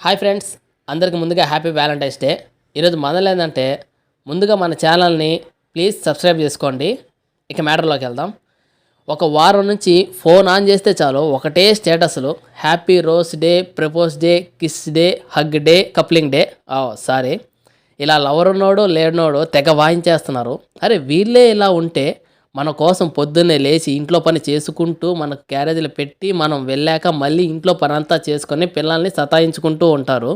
Hi friends, అందరికి ముందుగా happy Valentine's day. ఈరోజు మొదలు ఏంటంటే ముందుగా మన ఛానల్ని ప్లీజ్ సబ్స్క్రైబ్ చేసుకోండి. ఇక మ్యాటర్లోకి వెళ్దాం. ఒక వారం నుంచి ఫోన్ ఆన్ చేస్తే చాలు ఒకటే స్టేటస్లు: happy rose day, propose day, kiss day, hug day, coupling day. Sorry, ఇలా లవర్ ఉన్నోడు లేనోడు తెగ వాయించేస్తున్నారు. అరే వీళ్ళే ఇలా ఉంటే మన కోసం పొద్దున్నే లేచి ఇంట్లో పని చేసుకుంటూ మన క్యారేజీలు పెట్టి మనం వెళ్ళాక మళ్ళీ ఇంట్లో పని అంతా చేసుకొని పిల్లల్ని సతాయించుకుంటూ ఉంటారు.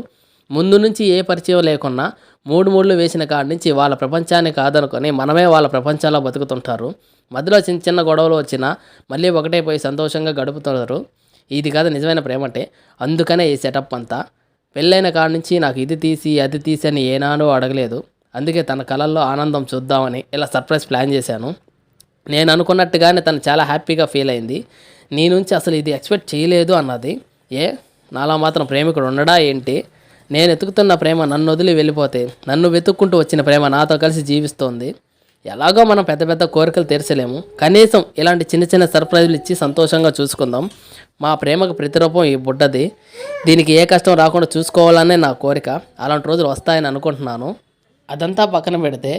ముందు నుంచి ఏ పరిచయం లేకున్నా మూడు ముళ్ళు వేసిన కాడి నుంచి వాళ్ళ ప్రపంచాన్ని కాదనుకొని మనమే వాళ్ళ ప్రపంచాల్లో బతుకుతుంటారు. మధ్యలో చిన్న చిన్న గొడవలు వచ్చినా మళ్ళీ ఒకటే పోయి సంతోషంగా గడుపుతున్నారు. ఇది కాదు నిజమైన ప్రేమ అంటే. అందుకనే ఈ సెటప్ అంతా. పెళ్ళైన కాడి నుంచి నాకు ఇది తీసి అది తీసి అని ఏనాడో అడగలేదు. అందుకే తన కళల్లో ఆనందం చూద్దామని ఇలా సర్ప్రైజ్ ప్లాన్ చేశాను. నేను అనుకున్నట్టుగానే తను చాలా హ్యాపీగా ఫీల్ అయింది. నీ నుంచి అసలు ఇది ఎక్స్పెక్ట్ చేయలేదు అన్నది. నాలా మాత్రం ప్రేమికుడు ఉండడా ఏంటి? నేను వెతుకుతున్న ప్రేమ నన్ను వదిలి వెళ్ళిపోతే నన్ను వెతుక్కుంటూ వచ్చిన ప్రేమ నాతో కలిసి జీవిస్తోంది. ఎలాగో మనం పెద్ద పెద్ద కోరికలు తీర్చలేము, కనీసం ఇలాంటి చిన్న చిన్న సర్ప్రైజులు ఇచ్చి సంతోషంగా చూసుకుందాం. మా ప్రేమకు ప్రతిరూపం ఈ బుడ్డది. దీనికి ఏ కష్టం రాకుండా చూసుకోవాలనే నా కోరిక. అలాంటి రోజులు వస్తాయని అనుకుంటున్నాను. అదంతా పక్కన పెడితే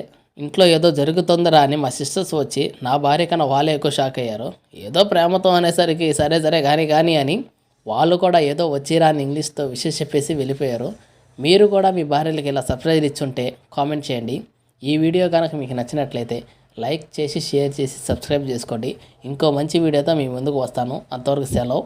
ఇంట్లో ఏదో జరుగుతుందరా అని మా సిస్టర్స్ వచ్చి నా భార్య కన్నా వాళ్ళే ఎక్కువ షాక్ అయ్యారు. ఏదో ప్రేమతో అనేసరికి సరే కానీ అని వాళ్ళు కూడా ఏదో వచ్చిరా అని ఇంగ్లీష్తో విషెస్ చెప్పేసి వెళ్ళిపోయారు. మీరు కూడా మీ భార్యలకి ఇలా సర్ప్రైజ్ ఇచ్చుంటే కామెంట్ చేయండి. ఈ వీడియో కనుక మీకు నచ్చినట్లయితే లైక్ చేసి షేర్ చేసి సబ్స్క్రైబ్ చేసుకోండి. ఇంకో మంచి వీడియోతో మీ ముందుకు వస్తాను. అంతవరకు సెలవు.